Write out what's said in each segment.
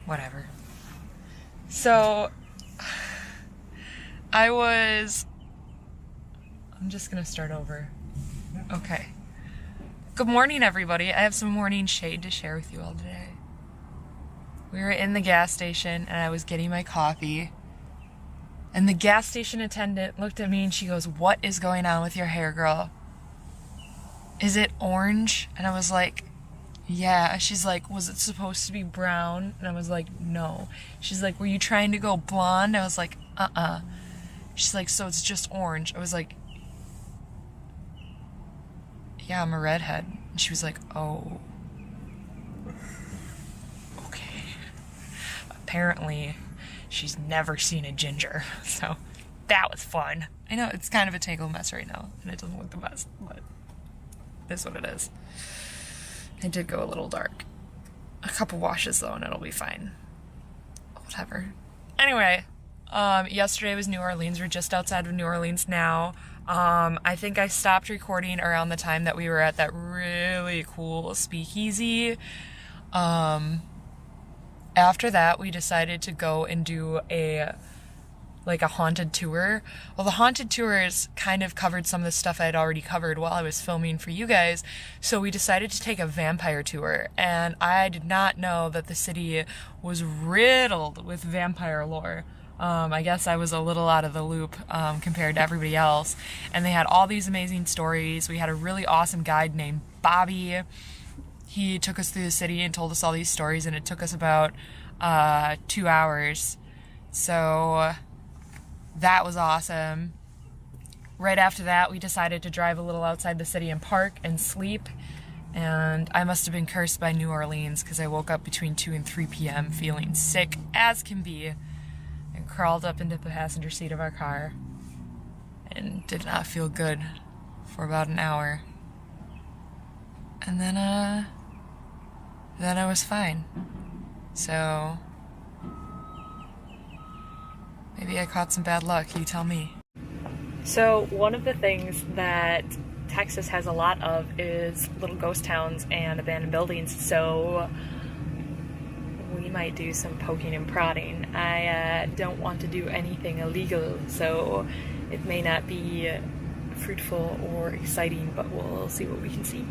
Whatever. So, I'm just gonna start over. Okay. Good morning, everybody. I have some morning shade to share with you all today. We were in the gas station and I was getting my coffee. And the gas station attendant looked at me and she goes, "What is going on with your hair, girl? Is it orange?" And I was like, "Yeah." She's like, "Was it supposed to be brown?" And I was like, "No." She's like, "Were you trying to go blonde?" I was like, "Uh-uh." She's like, "So it's just orange?" I was like, "Yeah, I'm a redhead." And she was like, "Oh, okay." Apparently, she's never seen a ginger, so that was fun. I know it's kind of a tangled mess right now, and it doesn't look the best, but it is what it is. It did go a little dark. A couple washes though, and it'll be fine. Whatever. Anyway, yesterday was New Orleans. We're just outside of New Orleans now. I think I stopped recording around the time that we were at that really cool speakeasy. After that, we decided to go and do a haunted tour. Well, the haunted tours kind of covered some of the stuff I had already covered while I was filming for you guys, so we decided to take a vampire tour, and I did not know that the city was riddled with vampire lore. I guess I was a little out of the loop compared to everybody else, and they had all these amazing stories. We had a really awesome guide named Bobby. He took us through the city and told us all these stories, and it took us about 2 hours. So that was awesome. Right after that, we decided to drive a little outside the city and park and sleep. And I must have been cursed by New Orleans because I woke up between 2 and 3 p.m. feeling sick as can be and crawled up into the passenger seat of our car and did not feel good for about an hour. And then I was fine. So maybe I caught some bad luck, you tell me. So one of the things that Texas has a lot of is little ghost towns and abandoned buildings, so we might do some poking and prodding. I don't want to do anything illegal, so it may not be fruitful or exciting, but we'll see what we can see.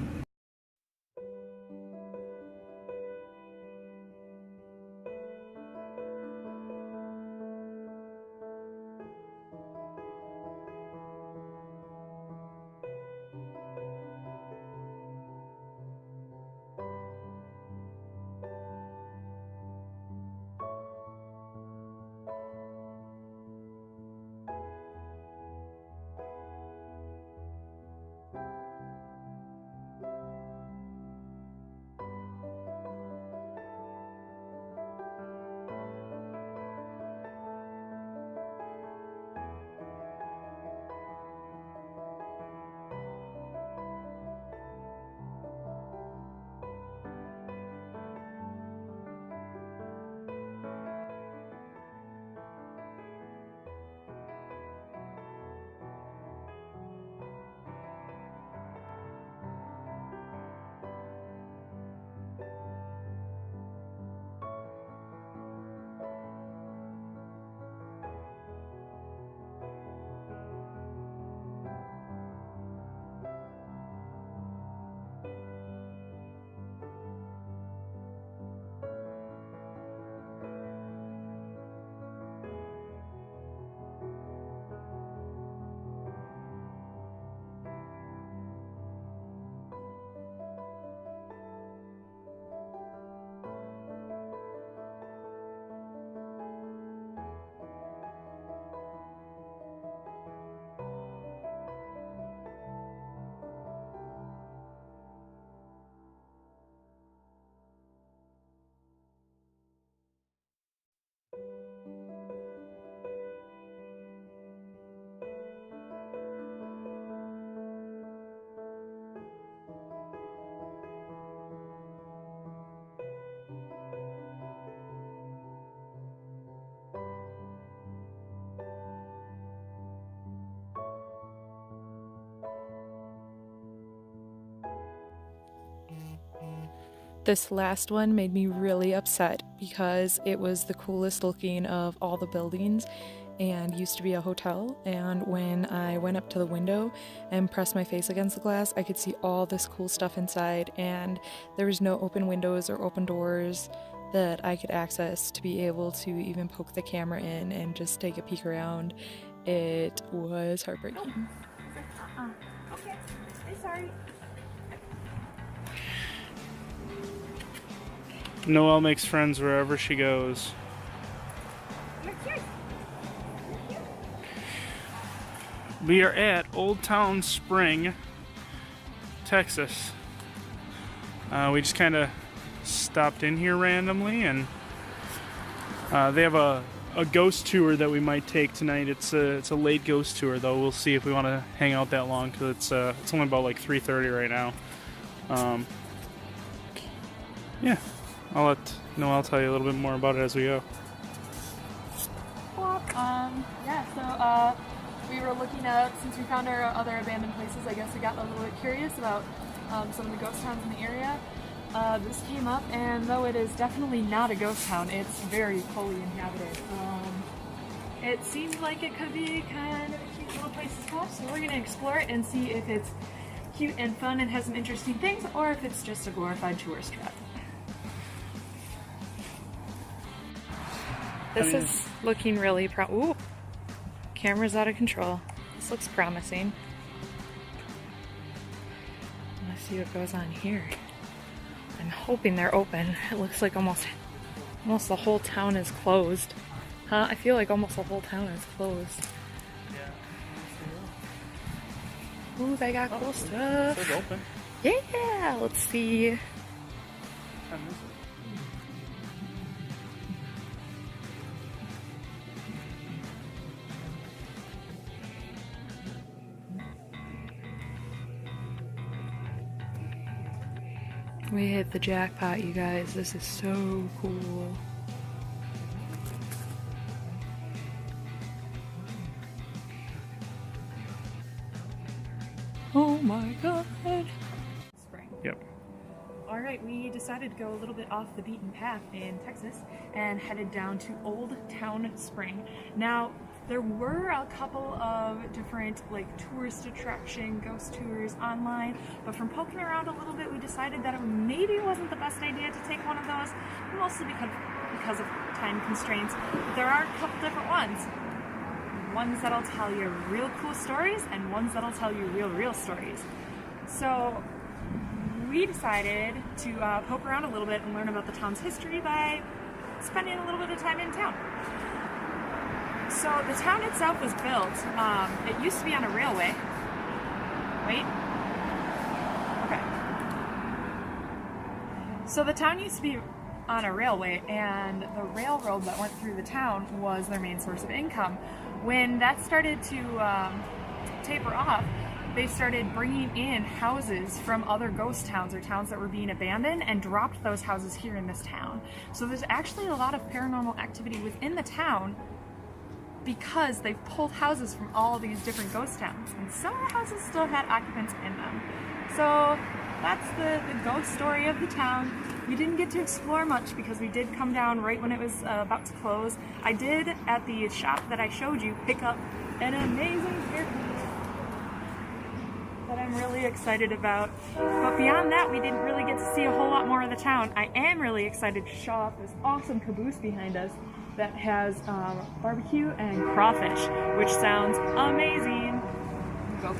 This last one made me really upset because it was the coolest looking of all the buildings and used to be a hotel, and when I went up to the window and pressed my face against the glass, I could see all this cool stuff inside, and there was no open windows or open doors that I could access to be able to even poke the camera in and just take a peek around. It was heartbreaking. Okay, I'm sorry. Noelle makes friends wherever she goes. We are at Old Town Spring, Texas. We just kind of stopped in here randomly, and they have a ghost tour that we might take tonight. It's a late ghost tour, though. We'll see if we want to hang out that long, because it's only about like 3:30 right now. Yeah. I'll let Noelle tell you a little bit more about it as we go. We were looking at, since we found our other abandoned places, I guess we got a little bit curious about some of the ghost towns in the area. This came up, and though it is definitely not a ghost town, it's very fully inhabited. It seems like it could be kind of a cute little place to stop, so we're going to explore it and see if it's cute and fun and has some interesting things, or if it's just a glorified tourist trap. This is looking really ooh, camera's out of control. This looks promising. Let's see what goes on here. I'm hoping they're open. It looks like almost the whole town is closed. Huh? I feel like almost the whole town is closed. Ooh, they got cool stuff. It's open. Yeah, let's see. We hit the jackpot, you guys. This is so cool. Oh my god. Spring. Yep. Alright, we decided to go a little bit off the beaten path in Texas and headed down to Old Town Spring. Now, there were a couple of different tourist attraction ghost tours online, but from poking around a little bit, we decided that it maybe wasn't the best idea to take one of those, mostly because of time constraints. But there are a couple different ones. Ones that'll tell you real cool stories and ones that'll tell you real stories. So we decided to poke around a little bit and learn about the town's history by spending a little bit of time in town. So the town itself was built, it used to be on a railway. Wait. Okay. So the town used to be on a railway, and the railroad that went through the town was their main source of income. When that started to taper off, they started bringing in houses from other ghost towns or towns that were being abandoned and dropped those houses here in this town. So there's actually a lot of paranormal activity within the town because they've pulled houses from all these different ghost towns, and some of the houses still had occupants in them. So that's the ghost story of the town. We didn't get to explore much because we did come down right when it was about to close. I did, at the shop that I showed you, pick up an amazing haircut that I'm really excited about. But beyond that, we didn't really get to see a whole lot more of the town. I am really excited to show off this awesome caboose behind us that has barbecue and crawfish, which sounds amazing. Go.